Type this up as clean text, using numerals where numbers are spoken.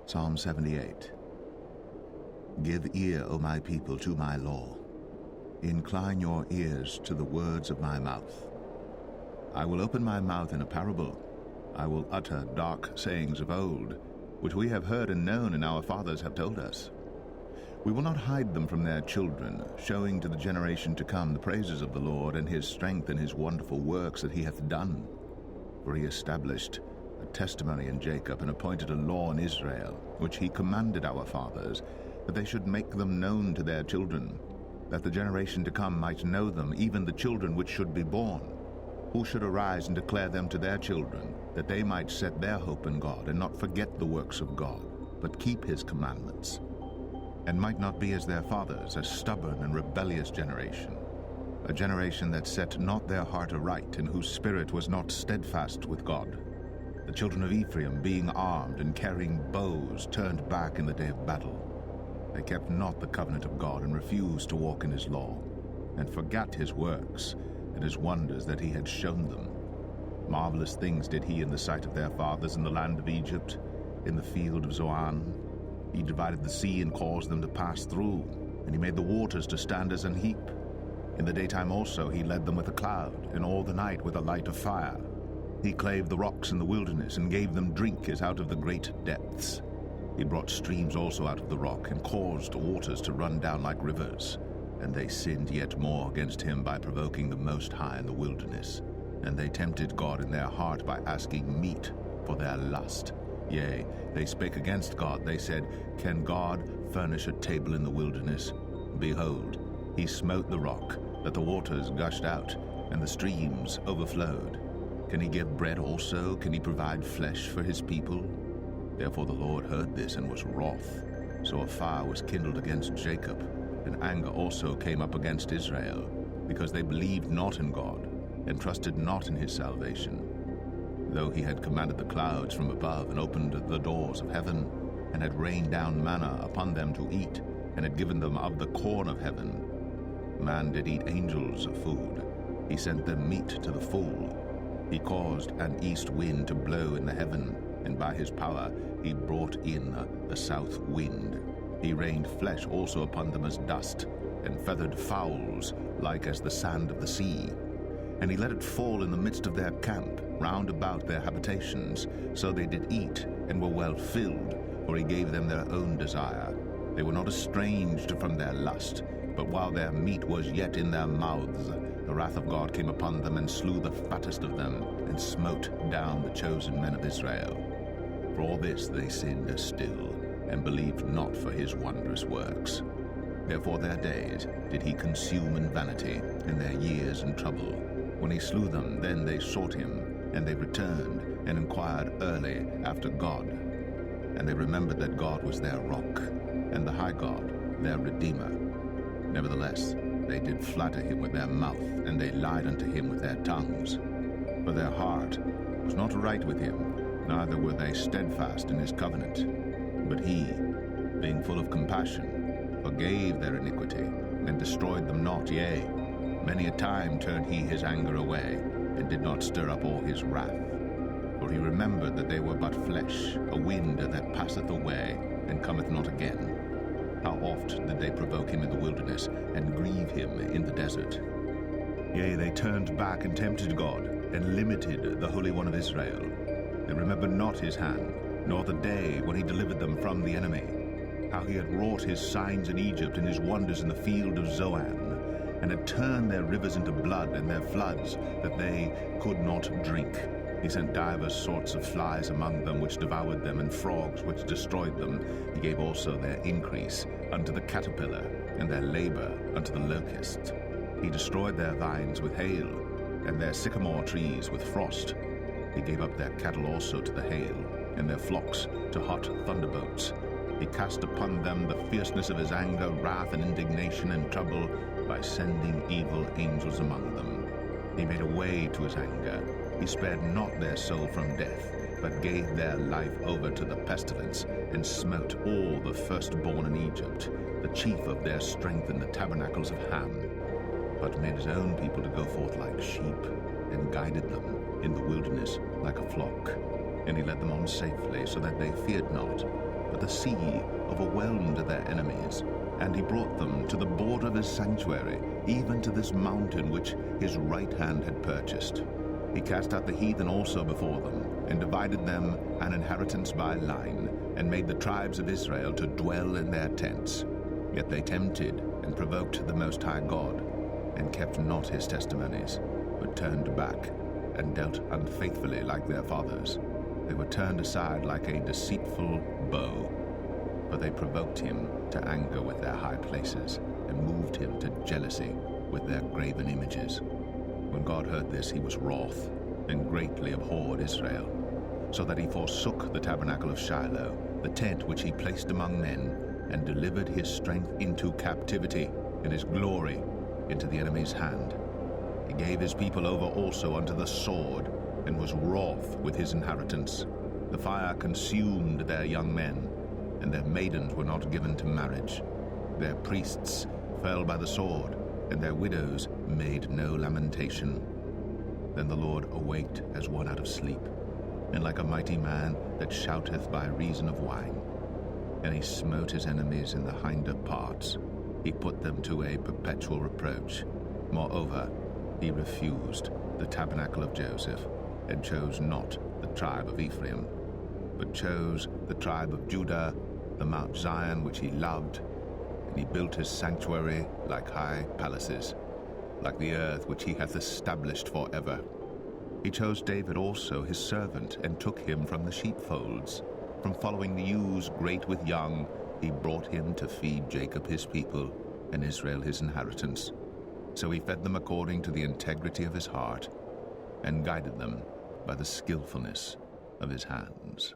Psalm 78. Give ear, O my people, to my law. Incline your ears to the words of my mouth. I will open my mouth in a parable. I will utter dark sayings of old, which we have heard and known, and our fathers have told us. We will not hide them from their children, showing to the generation to come the praises of the Lord, and his strength and his wonderful works that he hath done. For he established a testimony in Jacob, and appointed a law in Israel, which he commanded our fathers, that they should make them known to their children, that the generation to come might know them, even the children which should be born, who should arise and declare them to their children, that they might set their hope in God, and not forget the works of God, but keep his commandments, and might not be as their fathers, a stubborn and rebellious generation, a generation that set not their heart aright, and whose spirit was not steadfast with God. The children of Ephraim, being armed and carrying bows, turned back in the day of battle. They kept not the covenant of God, and refused to walk in his law, and forgat his works and his wonders that he had shown them. Marvelous things did he in the sight of their fathers in the land of Egypt, in the field of Zoan. He divided the sea and caused them to pass through, and he made the waters to stand as an heap. In the daytime also he led them with a cloud, and all the night with a light of fire. He clave the rocks in the wilderness, and gave them drink as out of the great depths. He brought streams also out of the rock, and caused waters to run down like rivers. And they sinned yet more against him by provoking the Most High in the wilderness. And they tempted God in their heart by asking meat for their lust. Yea, they spake against God. They said, Can God furnish a table in the wilderness? Behold, he smote the rock, that the waters gushed out, and the streams overflowed. Can he give bread also? Can he provide flesh for his people? Therefore the Lord heard this and was wroth. So a fire was kindled against Jacob, and anger also came up against Israel, because they believed not in God, and trusted not in his salvation. Though he had commanded the clouds from above, and opened the doors of heaven, and had rained down manna upon them to eat, and had given them of the corn of heaven. Man did eat angels' food. He sent them meat to the full. He caused an east wind to blow in the heaven, and by his power he brought in the south wind. He rained flesh also upon them as dust, and feathered fowls like as the sand of the sea. And he let it fall in the midst of their camp, round about their habitations. So they did eat, and were well filled, for he gave them their own desire. They were not estranged from their lust, but while their meat was yet in their mouths, the wrath of God came upon them, and slew the fattest of them, and smote down the chosen men of Israel. For all this they sinned still, and believed not for his wondrous works. Therefore their days did he consume in vanity, and their years in trouble. When he slew them, then they sought him, and they returned, and inquired early after God. And they remembered that God was their rock, and the high God their Redeemer. Nevertheless, they did flatter him with their mouth, and they lied unto him with their tongues. For their heart was not right with him, neither were they steadfast in his covenant. But he, being full of compassion, forgave their iniquity, and destroyed them not. Yea, many a time turned he his anger away, and did not stir up all his wrath. For he remembered that they were but flesh, a wind that passeth away, and cometh not again. How oft did they provoke him in the wilderness, and grieve him in the desert? Yea, they turned back and tempted God, and limited the Holy One of Israel. They remembered not his hand, nor the day when he delivered them from the enemy, how he had wrought his signs in Egypt, and his wonders in the field of Zoan, and had turned their rivers into blood, and their floods, that they could not drink. He sent divers sorts of flies among them, which devoured them, and frogs, which destroyed them. He gave also their increase unto the caterpillar, and their labor unto the locust. He destroyed their vines with hail, and their sycamore trees with frost. He gave up their cattle also to the hail, and their flocks to hot thunderbolts. He cast upon them the fierceness of his anger, wrath, and indignation, and trouble, by sending evil angels among them. He made a way to his anger. He spared not their soul from death, but gave their life over to the pestilence, and smote all the firstborn in Egypt, the chief of their strength in the tabernacles of Ham, but made his own people to go forth like sheep, and guided them in the wilderness like a flock. And he led them on safely, so that they feared not, but the sea overwhelmed their enemies, and he brought them to the border of his sanctuary, even to this mountain which his right hand had purchased. He cast out the heathen also before them, and divided them an inheritance by line, and made the tribes of Israel to dwell in their tents. Yet they tempted and provoked the Most High God, and kept not his testimonies, but turned back, and dealt unfaithfully like their fathers. They were turned aside like a deceitful bow, for they provoked him to anger with their high places, and moved him to jealousy with their graven images. When God heard this, he was wroth, and greatly abhorred Israel, so that he forsook the tabernacle of Shiloh, the tent which he placed among men, and delivered his strength into captivity, and his glory into the enemy's hand. He gave his people over also unto the sword, and was wroth with his inheritance. The fire consumed their young men, and their maidens were not given to marriage. Their priests fell by the sword, and their widows made no lamentation. Then the Lord awaked as one out of sleep, and like a mighty man that shouteth by reason of wine. And he smote his enemies in the hinder parts. He put them to a perpetual reproach. Moreover, he refused the tabernacle of Joseph, and chose not the tribe of Ephraim, but chose the tribe of Judah, the Mount Zion which he loved, and he built his sanctuary like high palaces, like the earth which he hath established forever. He chose David also his servant, and took him from the sheepfolds. From following the ewes great with young, he brought him to feed Jacob his people, and Israel his inheritance. So he fed them according to the integrity of his heart, and guided them by the skillfulness of his hands.